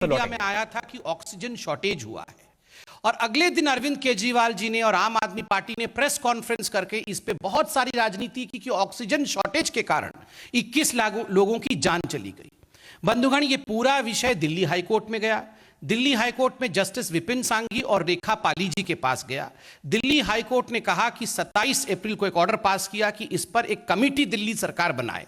Media में आया था कि ऑक्सीजन शॉर्टेज हुआ है और अगले दिन अरविंद केजरीवाल जी ने और आम आदमी पार्टी ने प्रेस कॉन्फ्रेंस करके इस पे बहुत सारी राजनीति की कि ऑक्सीजन शॉर्टेज के कारण 21 लोगों की जान चली गई। बंधुगण, ये पूरा विषय दिल्ली हाईकोर्ट में गया। दिल्ली हाईकोर्ट में जस्टिस विपिन सांघी और रेखा पाली जी के पास गया। दिल्ली हाईकोर्ट ने कहा कि 27 अप्रैल को एक ऑर्डर पास किया कि इस पर एक कमेटी दिल्ली सरकार बनाए।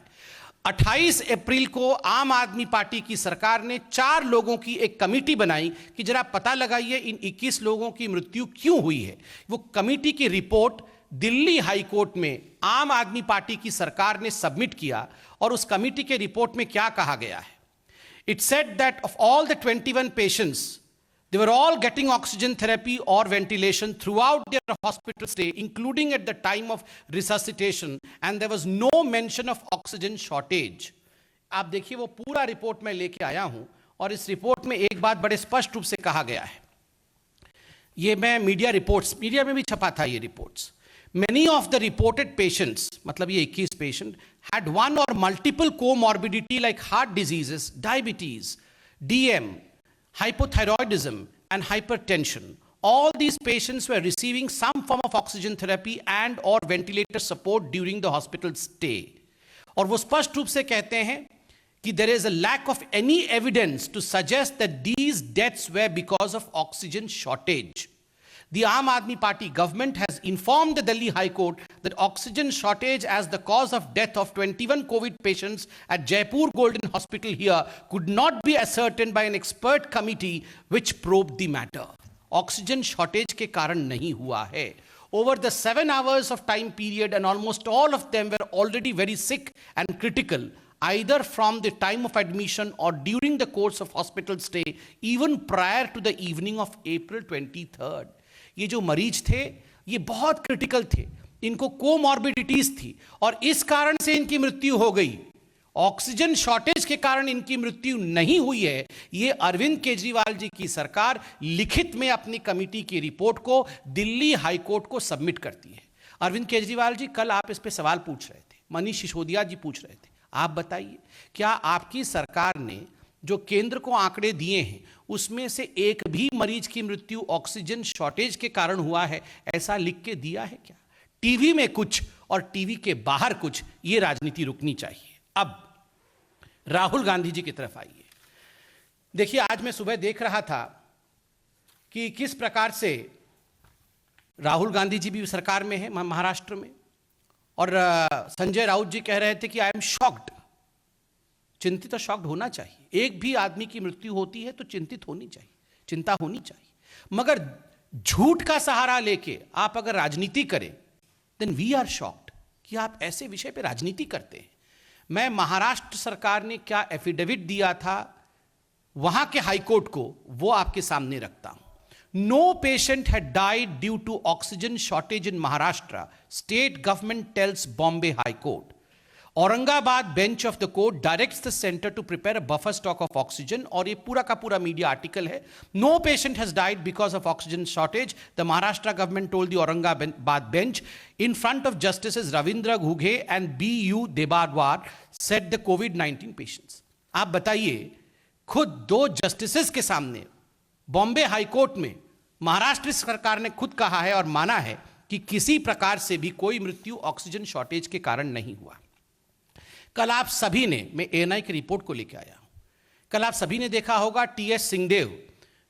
28 अप्रैल को आम आदमी पार्टी की सरकार ने 4 लोगों की एक कमेटी बनाई कि जरा पता लगाइए इन 21 लोगों की मृत्यु क्यों हुई है। वो कमेटी की रिपोर्ट दिल्ली हाईकोर्ट में आम आदमी पार्टी की सरकार ने सबमिट किया और उस कमेटी के रिपोर्ट में क्या कहा गया है। It said that of all the 21 patients, they were all getting oxygen therapy or ventilation throughout their hospital stay, including at the time of resuscitation, and there was no mention of oxygen shortage. आप देखिए वो पूरा report मैं लेके आया हूं और इस रिपोर्ट में एक बात बड़े स्पष्ट रूप से कहा गया है। ये मैं मीडिया में भी छपा था ये reports. Many of the reported patients, मतलब ये 21 patient, had one or multiple comorbidity like heart diseases, diabetes, DM, hypothyroidism, and hypertension. All these patients were receiving some form of oxygen therapy and or ventilator support during the hospital stay. और वो स्पष्ट रूप से कहते हैं कि there is a lack of any evidence to suggest that these deaths were because of oxygen shortage. The Aam Aadmi Party government has informed the Delhi High Court that oxygen shortage as the cause of death of 21 COVID patients at Jaipur Golden Hospital here could not be ascertained by an expert committee which probed the matter. Oxygen shortage के कारण नहीं हुआ है. Over the 7 hours of time period, and almost all of them were already very sick and critical, either from the time of admission or during the course of hospital stay, even prior to the evening of April 23rd. ये जो मरीज थे ये बहुत critical थे, इनको comorbidities थी और इस कारण से इनकी मृत्यु हो गई। ऑक्सीजन शॉर्टेज के कारण इनकी मृत्यु नहीं हुई है। ये अरविंद केजरीवाल जी की सरकार लिखित में अपनी कमेटी की रिपोर्ट को दिल्ली हाईकोर्ट को सबमिट करती है। अरविंद केजरीवाल जी, कल आप इस पे सवाल पूछ रहे थे, मनीष सिसोदिया जी पूछ रहे थे। आप बताइए, क्या आपकी सरकार ने जो केंद्र को आंकड़े दिए हैं उसमें से एक भी मरीज की मृत्यु ऑक्सीजन शॉर्टेज के कारण हुआ है, ऐसा लिख के दिया है क्या? टीवी में कुछ और टीवी के बाहर कुछ, ये राजनीति रुकनी चाहिए। अब राहुल गांधी जी की तरफ आइए। देखिए, आज मैं सुबह देख रहा था कि किस प्रकार से राहुल गांधी जी भी सरकार में है महाराष्ट्र में, और संजय राउत जी कह रहे थे कि आई एम शॉक्ड। चिंतित और शॉक्ड होना चाहिए। एक भी आदमी की मृत्यु होती है तो चिंतित होनी चाहिए, चिंता होनी चाहिए, मगर झूठ का सहारा लेके आप अगर राजनीति करें देन वी आर शॉक्ड कि आप ऐसे विषय पे राजनीति करते हैं। मैं महाराष्ट्र सरकार ने क्या एफिडेविट दिया था वहां के हाईकोर्ट को, वो आपके सामने रखता हूं। No patient had died due to oxygen shortage in Maharashtra, state government tells Bombay high court. Aurangabad bench of the court directs the centre to prepare a buffer stock of oxygen, और ये पूरा का पूरा मीडिया आर्टिकल है। No patient has died because of oxygen shortage, the Maharashtra government told the Aurangabad bench in front of justices Ravindra Ghuge and B U. Debarwar said the कोविड-19 patients. आप बताइए, खुद 2 जस्टिसेस के सामने बॉम्बे हाईकोर्ट में महाराष्ट्र सरकार ने खुद कहा है और माना है कि किसी प्रकार से भी कोई मृत्यु ऑक्सीजन शॉर्टेज के कारण नहीं हुआ। कल आप सभी ने, मैं एएनआई की रिपोर्ट को लेकर आया हूं, कल आप सभी ने देखा होगा टी.एस. सिंहदेव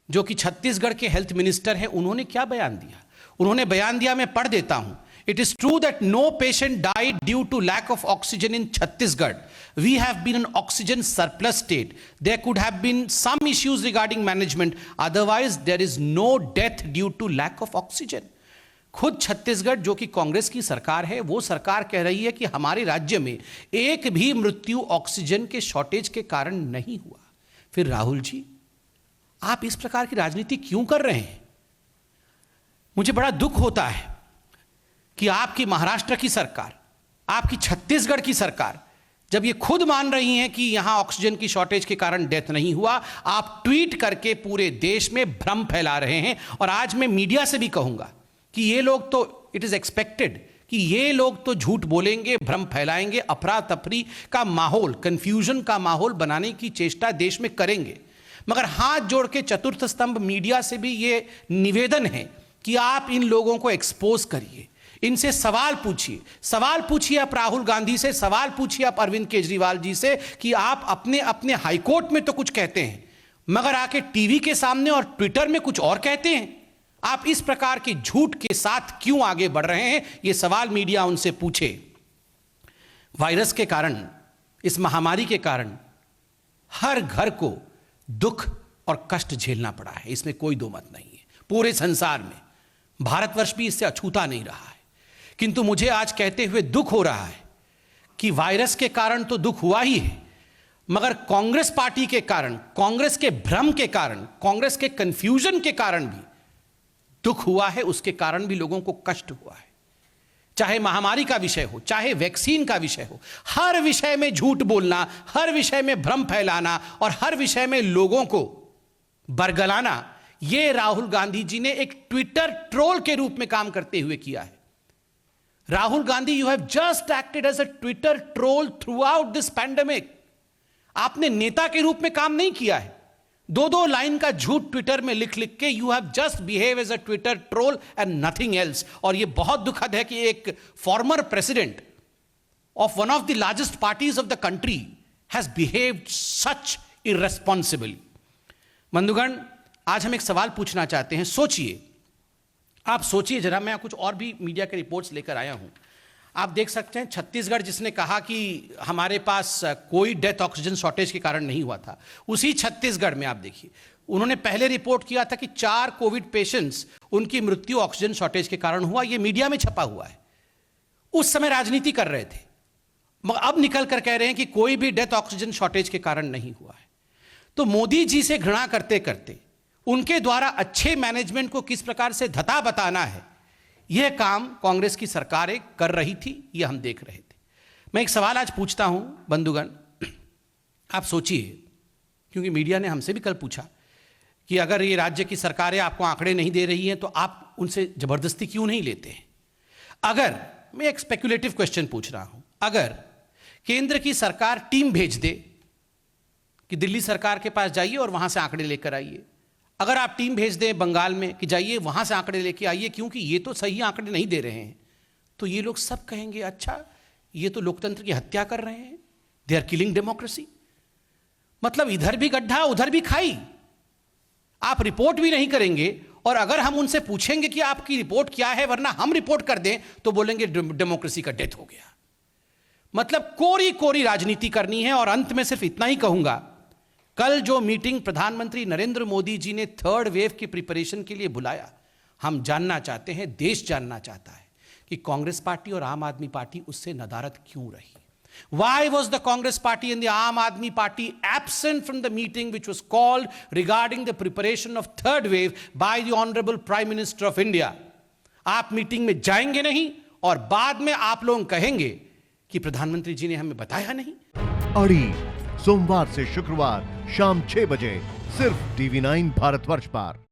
जो कि छत्तीसगढ़ के हेल्थ मिनिस्टर हैं, उन्होंने क्या बयान दिया। उन्होंने बयान दिया, मैं पढ़ देता हूं। It is true that no patient died due to lack of oxygen in Chhattisgarh. We have been an oxygen surplus state. There could have been some issues regarding management, otherwise there is no death due to lack of oxygen. खुद छत्तीसगढ़ जो कि कांग्रेस की सरकार है, वो सरकार कह रही है कि हमारे राज्य में एक भी मृत्यु ऑक्सीजन के शॉर्टेज के कारण नहीं हुआ। फिर राहुल जी, आप इस प्रकार की राजनीति क्यों कर रहे हैं? मुझे बड़ा दुख होता है कि आपकी महाराष्ट्र की सरकार, आपकी छत्तीसगढ़ की सरकार, जब ये खुद मान रही हैं कि यहां ऑक्सीजन की शॉर्टेज के कारण डेथ नहीं हुआ, आप ट्वीट करके पूरे देश में भ्रम फैला रहे हैं। और आज मैं मीडिया से भी कहूंगा कि ये लोग तो, इट इज एक्सपेक्टेड कि ये लोग तो झूठ बोलेंगे, भ्रम फैलाएंगे, अफरा तफरी का माहौल, कंफ्यूजन का माहौल बनाने की चेष्टा देश में करेंगे, मगर हाथ जोड़ के चतुर्थ स्तंभ मीडिया से भी ये निवेदन है कि आप इन लोगों को एक्सपोज करिए, इनसे सवाल पूछिए आप राहुल गांधी से, सवाल पूछिए आप अरविंद केजरीवाल जी से कि आप अपने अपने हाईकोर्ट में तो कुछ कहते हैं मगर आके टीवी के सामने और ट्विटर में कुछ और कहते हैं। आप इस प्रकार के झूठ के साथ क्यों आगे बढ़ रहे हैं, यह सवाल मीडिया उनसे पूछे। वायरस के कारण, इस महामारी के कारण हर घर को दुख और कष्ट झेलना पड़ा है, इसमें कोई दो मत नहीं है। पूरे संसार में भारतवर्ष भी इससे अछूता नहीं रहा है। किंतु मुझे आज कहते हुए दुख हो रहा है कि वायरस के कारण तो दुख हुआ ही है, मगर कांग्रेस पार्टी के कारण, कांग्रेस के भ्रम के कारण, कांग्रेस के कंफ्यूजन के कारण भी दुख हुआ है। उसके कारण भी लोगों को कष्ट हुआ है। चाहे महामारी का विषय हो, चाहे वैक्सीन का विषय हो, हर विषय में झूठ बोलना, हर विषय में भ्रम फैलाना और हर विषय में लोगों को बरगलाना, यह राहुल गांधी जी ने एक ट्विटर ट्रोल के रूप में काम करते हुए किया है। Rahul Gandhi, you have just acted as a Twitter troll throughout this pandemic. आपने नेता के रूप में काम नहीं किया है। दो लाइन का झूठ ट्विटर में लिख लिख के you have just behave as a Twitter troll and nothing else. और यह बहुत दुखद है कि एक former president of one of the largest parties of the country has behaved such irresponsibly. बंधुगण, आज हम एक सवाल पूछना चाहते हैं। सोचिए, आप सोचिए जरा, मैं कुछ और भी मीडिया के रिपोर्ट्स लेकर आया हूं। आप देख सकते हैं छत्तीसगढ़, जिसने कहा कि हमारे पास कोई डेथ ऑक्सीजन शॉर्टेज के कारण नहीं हुआ था, उसी छत्तीसगढ़ में आप देखिए, उन्होंने पहले रिपोर्ट किया था कि 4 कोविड पेशेंट्स, उनकी मृत्यु ऑक्सीजन शॉर्टेज के कारण हुआ। यह मीडिया में छपा हुआ है। उस समय राजनीति कर रहे थे, मगर अब निकल कर कह रहे हैं कि कोई भी डेथ ऑक्सीजन शॉर्टेज के कारण नहीं हुआ है। तो मोदी जी से घृणा करते करते उनके द्वारा अच्छे मैनेजमेंट को किस प्रकार से धता बताना है, यह काम कांग्रेस की सरकारें कर रही थी, यह हम देख रहे थे। मैं एक सवाल आज पूछता हूं बंधुगण, आप सोचिए, क्योंकि मीडिया ने हमसे भी कल पूछा कि अगर ये राज्य की सरकारें आपको आंकड़े नहीं दे रही हैं तो आप उनसे जबरदस्ती क्यों नहीं लेते हैं। अगर, मैं एक स्पेक्युलेटिव क्वेश्चन पूछ रहा हूं, अगर केंद्र की सरकार टीम भेज दे कि दिल्ली सरकार के पास जाइए और वहां से आंकड़े लेकर आइए, अगर आप टीम भेज दें बंगाल में कि जाइए वहां से आंकड़े लेके आइए क्योंकि ये तो सही आंकड़े नहीं दे रहे हैं, तो ये लोग सब कहेंगे अच्छा ये तो लोकतंत्र की हत्या कर रहे हैं, दे आर किलिंग डेमोक्रेसी। मतलब इधर भी गड्ढा उधर भी खाई। आप रिपोर्ट भी नहीं करेंगे और अगर हम उनसे पूछेंगे कि आपकी रिपोर्ट क्या है वरना हम रिपोर्ट कर दें तो बोलेंगे डेमोक्रेसी का डेथ हो गया। मतलब कोरी कोरी राजनीति करनी है। और अंत में सिर्फ इतना ही कहूंगा, कल जो मीटिंग प्रधानमंत्री नरेंद्र मोदी जी ने 3rd वेव की प्रिपरेशन के लिए बुलाया, हम जानना चाहते हैं, देश जानना चाहता है कि कांग्रेस पार्टी और आम आदमी पार्टी उससे नदारद क्यों रही। Why was the Congress party and the Aam Aadmi party absent from the meeting which was called regarding the preparation of 3rd wave by the Honorable Prime Minister of India? आप meeting में जाएंगे नहीं और बाद में आप लोग कहेंगे कि प्रधानमंत्री जी ने हमें बताया नहीं। अड़ी सोमवार से शुक्रवार शाम 6 बजे सिर्फ TV9 भारतवर्ष पर।